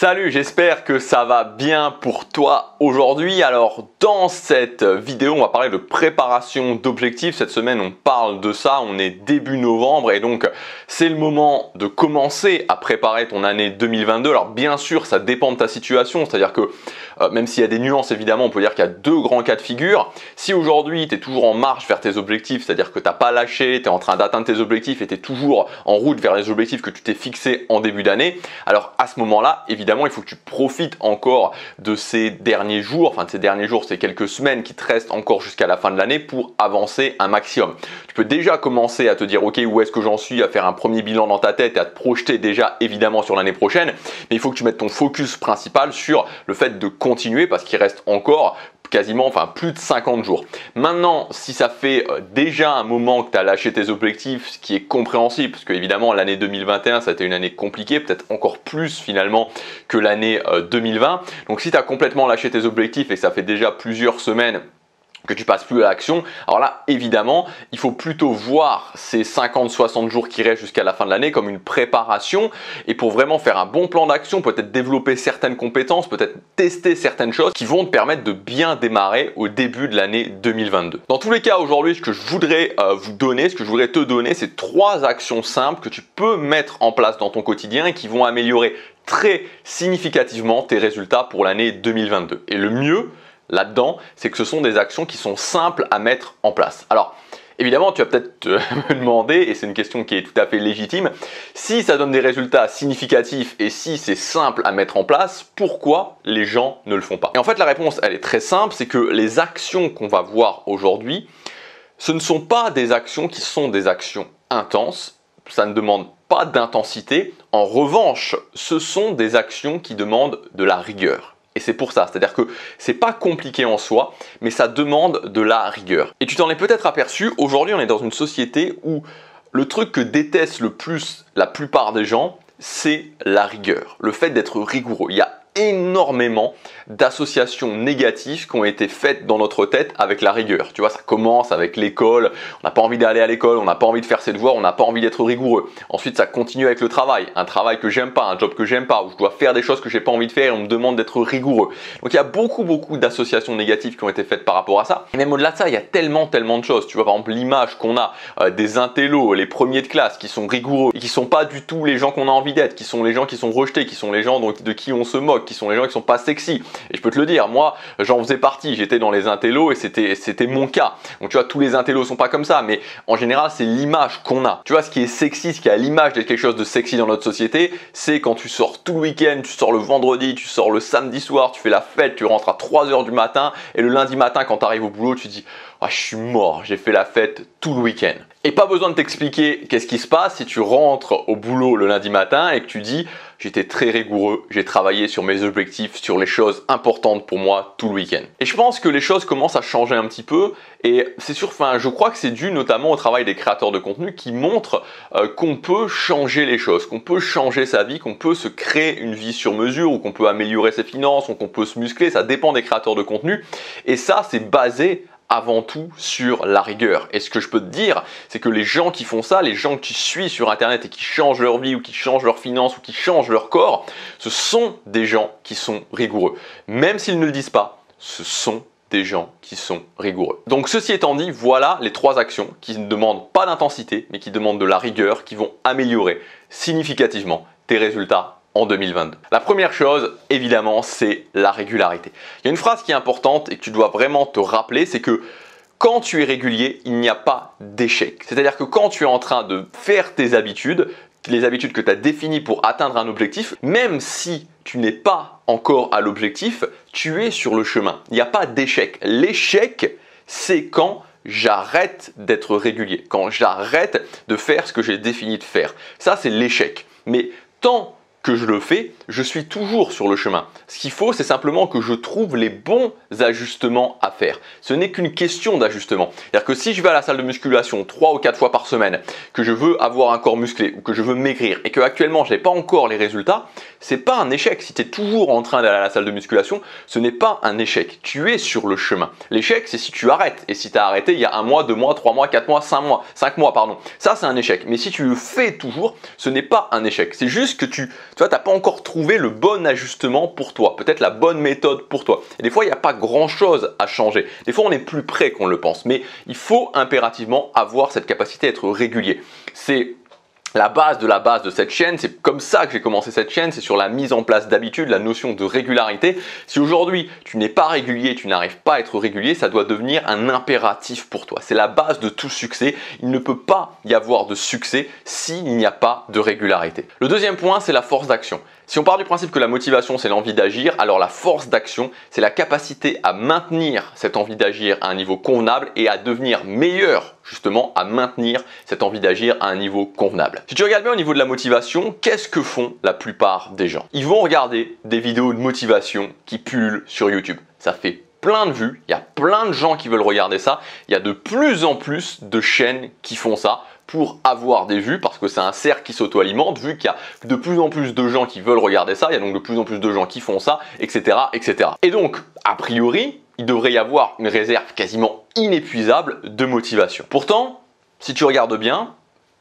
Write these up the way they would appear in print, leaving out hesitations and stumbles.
Salut, j'espère que ça va bien pour toi aujourd'hui. Alors dans cette vidéo, on va parler de préparation d'objectifs. Cette semaine, on parle de ça. On est début novembre et donc c'est le moment de commencer à préparer ton année 2022. Alors bien sûr, ça dépend de ta situation. C'est-à-dire que même s'il y a des nuances, évidemment, on peut dire qu'il y a deux grands cas de figure. Si aujourd'hui, tu es toujours en marche vers tes objectifs, c'est-à-dire que tu n'as pas lâché, tu es en train d'atteindre tes objectifs et tu es toujours en route vers les objectifs que tu t'es fixés en début d'année, alors à ce moment-là, évidemment, il faut que tu profites encore de ces derniers jours, enfin de ces derniers jours, c'est quelques semaines qui te restent encore jusqu'à la fin de l'année pour avancer un maximum. Tu peux déjà commencer à te dire, ok, où est-ce que j'en suis, à faire un premier bilan dans ta tête et à te projeter déjà évidemment sur l'année prochaine, mais il faut que tu mettes ton focus principal sur le fait de continuer parce qu'il reste encore quasiment, enfin plus de 50 jours. Maintenant, si ça fait déjà un moment que tu as lâché tes objectifs, ce qui est compréhensible, parce que évidemment l'année 2021, ça a été une année compliquée, peut-être encore plus finalement que l'année 2020. Donc si tu as complètement lâché tes objectifs et que ça fait déjà plusieurs semaines que tu passes plus à l'action, alors là évidemment il faut plutôt voir ces 50-60 jours qui restent jusqu'à la fin de l'année comme une préparation et pour vraiment faire un bon plan d'action, peut-être développer certaines compétences, peut-être tester certaines choses qui vont te permettre de bien démarrer au début de l'année 2022. Dans tous les cas aujourd'hui, ce que je voudrais te donner, c'est 3 actions simples que tu peux mettre en place dans ton quotidien et qui vont améliorer très significativement tes résultats pour l'année 2022. Et le mieux là-dedans, c'est que ce sont des actions qui sont simples à mettre en place. Alors, évidemment, tu vas peut-être me demander, et c'est une question qui est tout à fait légitime, si ça donne des résultats significatifs et si c'est simple à mettre en place, pourquoi les gens ne le font pas? Et en fait, la réponse, elle est très simple, c'est que les actions qu'on va voir aujourd'hui, ce ne sont pas des actions qui sont des actions intenses, ça ne demande pas d'intensité. En revanche, ce sont des actions qui demandent de la rigueur. Et c'est pour ça, c'est-à-dire que c'est pas compliqué en soi, mais ça demande de la rigueur. Et tu t'en es peut-être aperçu, aujourd'hui on est dans une société où le truc que détestent le plus la plupart des gens, c'est la rigueur, le fait d'être rigoureux. Il y a énormément d'associations négatives qui ont été faites dans notre tête avec la rigueur. Tu vois, ça commence avec l'école, on n'a pas envie d'aller à l'école, on n'a pas envie de faire ses devoirs, on n'a pas envie d'être rigoureux. Ensuite, ça continue avec le travail, un travail que j'aime pas, un job que j'aime pas, où je dois faire des choses que j'ai pas envie de faire et on me demande d'être rigoureux. Donc il y a beaucoup d'associations négatives qui ont été faites par rapport à ça. Et même au-delà de ça, il y a tellement de choses. Tu vois, par exemple, l'image qu'on a des intellos, les premiers de classe qui sont rigoureux et qui sont pas du tout les gens qu'on a envie d'être, qui sont les gens qui sont rejetés, qui sont les gens de qui on se moque, qui sont les gens qui sont pas sexy. Et je peux te le dire, moi j'en faisais partie, j'étais dans les intellos et c'était mon cas. Donc tu vois, tous les intellos sont pas comme ça, mais en général c'est l'image qu'on a. Tu vois, ce qui est sexy, ce qui a l'image d'être quelque chose de sexy dans notre société, c'est quand tu sors tout le week-end, tu sors le vendredi, tu sors le samedi soir, tu fais la fête, tu rentres à 3h du matin et le lundi matin quand tu arrives au boulot, tu dis ah, je suis mort, j'ai fait la fête tout le week-end. Et pas besoin de t'expliquer qu'est-ce qui se passe si tu rentres au boulot le lundi matin et que tu dis j'étais très rigoureux, j'ai travaillé sur mes objectifs, sur les choses importantes pour moi tout le week-end. Et je pense que les choses commencent à changer un petit peu et c'est sûr, je crois que c'est dû notamment au travail des créateurs de contenu qui montrent qu'on peut changer les choses, qu'on peut changer sa vie, qu'on peut se créer une vie sur mesure ou qu'on peut améliorer ses finances ou qu'on peut se muscler, ça dépend des créateurs de contenu et ça c'est basé avant tout sur la rigueur. Et ce que je peux te dire, c'est que les gens qui font ça, les gens que tu suis sur internet et qui changent leur vie ou qui changent leurs finances ou qui changent leur corps, ce sont des gens qui sont rigoureux. Même s'ils ne le disent pas, ce sont des gens qui sont rigoureux. Donc ceci étant dit, voilà les 3 actions qui ne demandent pas d'intensité, mais qui demandent de la rigueur, qui vont améliorer significativement tes résultats en 2022. La première chose, évidemment, c'est la régularité. Il y a une phrase qui est importante et que tu dois vraiment te rappeler, c'est que quand tu es régulier, il n'y a pas d'échec. C'est-à-dire que quand tu es en train de faire tes habitudes, les habitudes que tu as définies pour atteindre un objectif, même si tu n'es pas encore à l'objectif, tu es sur le chemin. Il n'y a pas d'échec. L'échec, c'est quand j'arrête d'être régulier, quand j'arrête de faire ce que j'ai défini de faire. Ça, c'est l'échec. Mais tant que je le fais, je suis toujours sur le chemin. Ce qu'il faut, c'est simplement que je trouve les bons ajustements à faire. Ce n'est qu'une question d'ajustement. C'est-à-dire que si je vais à la salle de musculation 3 ou 4 fois par semaine, que je veux avoir un corps musclé ou que je veux maigrir et que actuellement je n'ai pas encore les résultats, c'est pas un échec. Si tu es toujours en train d'aller à la salle de musculation, ce n'est pas un échec. Tu es sur le chemin. L'échec, c'est si tu arrêtes. Et si tu as arrêté il y a 1 mois, 2 mois, 3 mois, 4 mois, 5 mois, pardon. Ça, c'est un échec. Mais si tu le fais toujours, ce n'est pas un échec. C'est juste que tu Tu vois, tu n'as pas encore trouvé le bon ajustement pour toi, peut-être la bonne méthode pour toi. Et des fois, il n'y a pas grand-chose à changer. Des fois, on est plus près qu'on le pense, mais il faut impérativement avoir cette capacité à être régulier. C'est la base de cette chaîne, c'est comme ça que j'ai commencé cette chaîne, c'est sur la mise en place d'habitude, la notion de régularité. Si aujourd'hui tu n'es pas régulier, tu n'arrives pas à être régulier, ça doit devenir un impératif pour toi. C'est la base de tout succès. Il ne peut pas y avoir de succès s'il n'y a pas de régularité. Le deuxième point, c'est la force d'action. Si on part du principe que la motivation c'est l'envie d'agir, alors la force d'action c'est la capacité à maintenir cette envie d'agir à un niveau convenable et à devenir meilleur justement à maintenir cette envie d'agir à un niveau convenable. Si tu regardes bien au niveau de la motivation, qu'est-ce que font la plupart des gens? Ils vont regarder des vidéos de motivation qui pullulent sur YouTube. Ça fait plein de vues, il y a plein de gens qui veulent regarder ça, il y a de plus en plus de chaînes qui font ça pour avoir des vues parce que c'est un cercle qui s'auto-alimente vu qu'il y a de plus en plus de gens qui veulent regarder ça, il y a donc de plus en plus de gens qui font ça, etc. etc. Et donc, a priori, il devrait y avoir une réserve quasiment inépuisable de motivation. Pourtant, si tu regardes bien,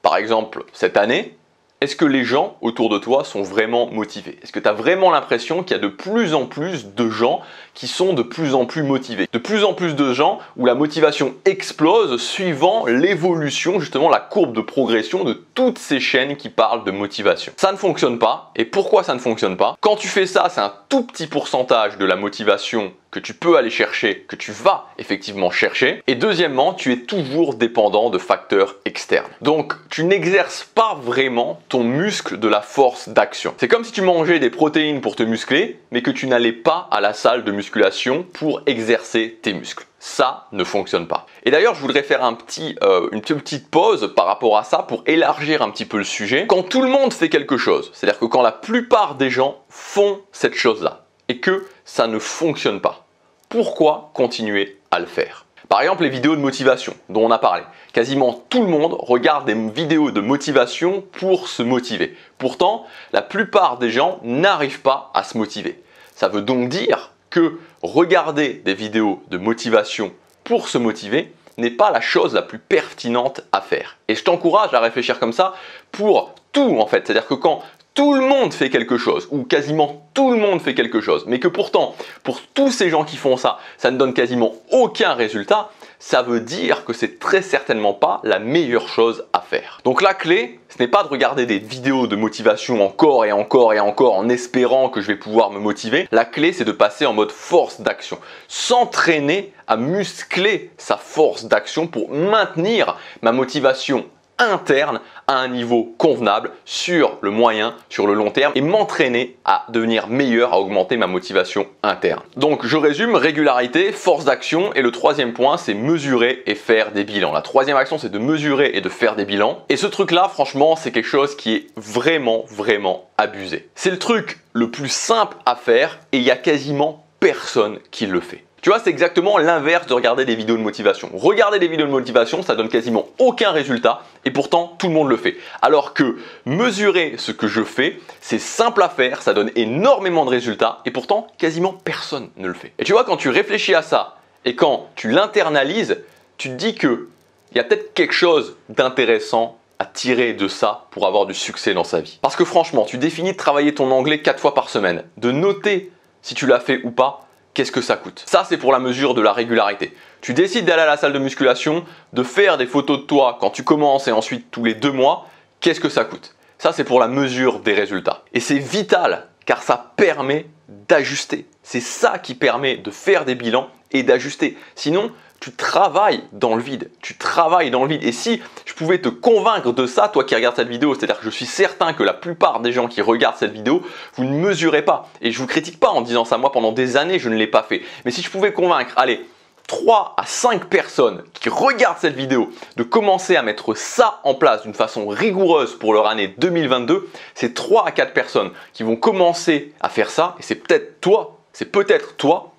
par exemple cette année, est-ce que les gens autour de toi sont vraiment motivés? Est-ce que tu as vraiment l'impression qu'il y a de plus en plus de gens qui sont de plus en plus motivés? De plus en plus de gens où la motivation explose suivant l'évolution, justement la courbe de progression de toutes ces chaînes qui parlent de motivation. Ça ne fonctionne pas. Et pourquoi ça ne fonctionne pas? Quand tu fais ça, c'est un tout petit pourcentage de la motivation que tu peux aller chercher, que tu vas effectivement chercher. Et deuxièmement, tu es toujours dépendant de facteurs externes. Donc, tu n'exerces pas vraiment ton muscle de la force d'action. C'est comme si tu mangeais des protéines pour te muscler, mais que tu n'allais pas à la salle de musculation pour exercer tes muscles. Ça ne fonctionne pas. Et d'ailleurs, je voudrais faire une petite pause par rapport à ça pour élargir un petit peu le sujet. Quand tout le monde fait quelque chose, c'est-à-dire que quand la plupart des gens font cette chose-là et que ça ne fonctionne pas, pourquoi continuer à le faire? Par exemple, les vidéos de motivation dont on a parlé. Quasiment tout le monde regarde des vidéos de motivation pour se motiver. Pourtant, la plupart des gens n'arrivent pas à se motiver. Ça veut donc dire que regarder des vidéos de motivation pour se motiver n'est pas la chose la plus pertinente à faire. Et je t'encourage à réfléchir comme ça pour tout en fait. C'est-à-dire que quand tout le monde fait quelque chose, ou quasiment tout le monde fait quelque chose, mais que pourtant, pour tous ces gens qui font ça, ça ne donne quasiment aucun résultat, ça veut dire que c'est très certainement pas la meilleure chose à faire. Donc la clé, ce n'est pas de regarder des vidéos de motivation encore et encore et encore en espérant que je vais pouvoir me motiver. La clé, c'est de passer en mode force d'action. S'entraîner à muscler sa force d'action pour maintenir ma motivation interne à un niveau convenable sur le moyen, sur le long terme et m'entraîner à devenir meilleur, à augmenter ma motivation interne. Donc je résume, régularité, force d'action et le troisième point c'est mesurer et faire des bilans. La troisième action c'est de mesurer et de faire des bilans et ce truc là franchement c'est quelque chose qui est vraiment abusé. C'est le truc le plus simple à faire et il y a quasiment personne qui le fait. Tu vois, c'est exactement l'inverse de regarder des vidéos de motivation. Regarder des vidéos de motivation, ça donne quasiment aucun résultat et pourtant tout le monde le fait. Alors que mesurer ce que je fais, c'est simple à faire, ça donne énormément de résultats et pourtant quasiment personne ne le fait. Et tu vois, quand tu réfléchis à ça et quand tu l'internalises, tu te dis qu'il y a peut-être quelque chose d'intéressant à tirer de ça pour avoir du succès dans sa vie. Parce que franchement, tu définis de travailler ton anglais 4 fois par semaine, de noter si tu l'as fait ou pas. Qu'est-ce que ça coûte? Ça, c'est pour la mesure de la régularité. Tu décides d'aller à la salle de musculation, de faire des photos de toi quand tu commences et ensuite tous les 2 mois. Qu'est-ce que ça coûte? Ça, c'est pour la mesure des résultats. Et c'est vital car ça permet d'ajuster. C'est ça qui permet de faire des bilans et d'ajuster. Sinon, tu travailles dans le vide. Tu travailles dans le vide. Et si je pouvais te convaincre de ça, toi qui regardes cette vidéo, c'est-à-dire que je suis certain que la plupart des gens qui regardent cette vidéo, vous ne mesurez pas. Et je ne vous critique pas en disant ça. Moi, pendant des années, je ne l'ai pas fait. Mais si je pouvais convaincre, allez, 3 à 5 personnes qui regardent cette vidéo de commencer à mettre ça en place d'une façon rigoureuse pour leur année 2022, c'est 3 à 4 personnes qui vont commencer à faire ça. Et c'est peut-être toi,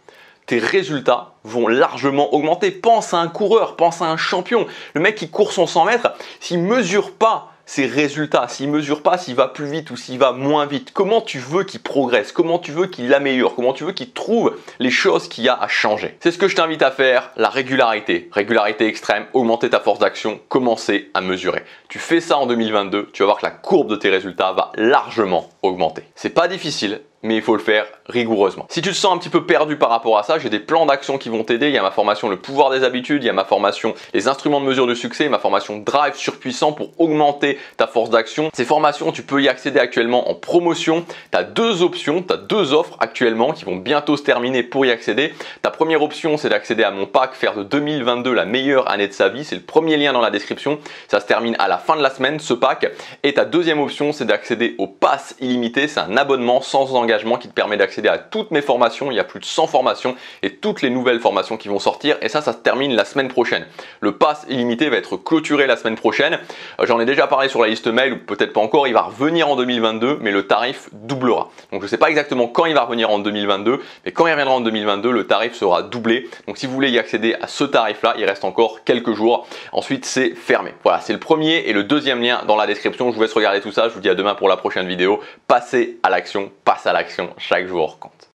tes résultats vont largement augmenter. Pense à un coureur, pense à un champion. Le mec qui court son 100 mètres, s'il ne mesure pas ses résultats, s'il mesure pas s'il va plus vite ou s'il va moins vite, comment tu veux qu'il progresse, comment tu veux qu'il améliore, comment tu veux qu'il trouve les choses qu'il y a à changer. C'est ce que je t'invite à faire, la régularité. Régularité extrême, augmenter ta force d'action, commencer à mesurer. Tu fais ça en 2022, tu vas voir que la courbe de tes résultats va largement augmenter. C'est pas difficile, mais il faut le faire rigoureusement. Si tu te sens un petit peu perdu par rapport à ça, j'ai des plans d'action qui vont t'aider. Il y a ma formation Le pouvoir des habitudes, il y a ma formation Les instruments de mesure du succès, ma formation Drive surpuissant pour augmenter ta force d'action. Ces formations, tu peux y accéder actuellement en promotion. Tu as deux options, tu as deux offres actuellement qui vont bientôt se terminer pour y accéder. Ta première option, c'est d'accéder à mon pack Faire de 2022 la meilleure année de sa vie. C'est le premier lien dans la description. Ça se termine à la fin de la semaine, ce pack. Et ta deuxième option, c'est d'accéder au pass illimité. C'est un abonnement sans engagement qui te permet d'accéder à toutes mes formations. Il y a plus de 100 formations et toutes les nouvelles formations qui vont sortir, et ça se termine la semaine prochaine. Le pass illimité va être clôturé la semaine prochaine. J'en ai déjà parlé sur la liste mail, ou peut-être pas encore. Il va revenir en 2022, mais le tarif doublera. Donc je ne sais pas exactement quand il va revenir en 2022, mais quand il reviendra en 2022, le tarif sera doublé. Donc si vous voulez y accéder à ce tarif-là, il reste encore quelques jours. Ensuite, c'est fermé. Voilà, c'est le premier et le deuxième lien dans la description. Je vous laisse regarder tout ça. Je vous dis à demain pour la prochaine vidéo. Passez à l'action, passe à l'action. Chaque jour compte.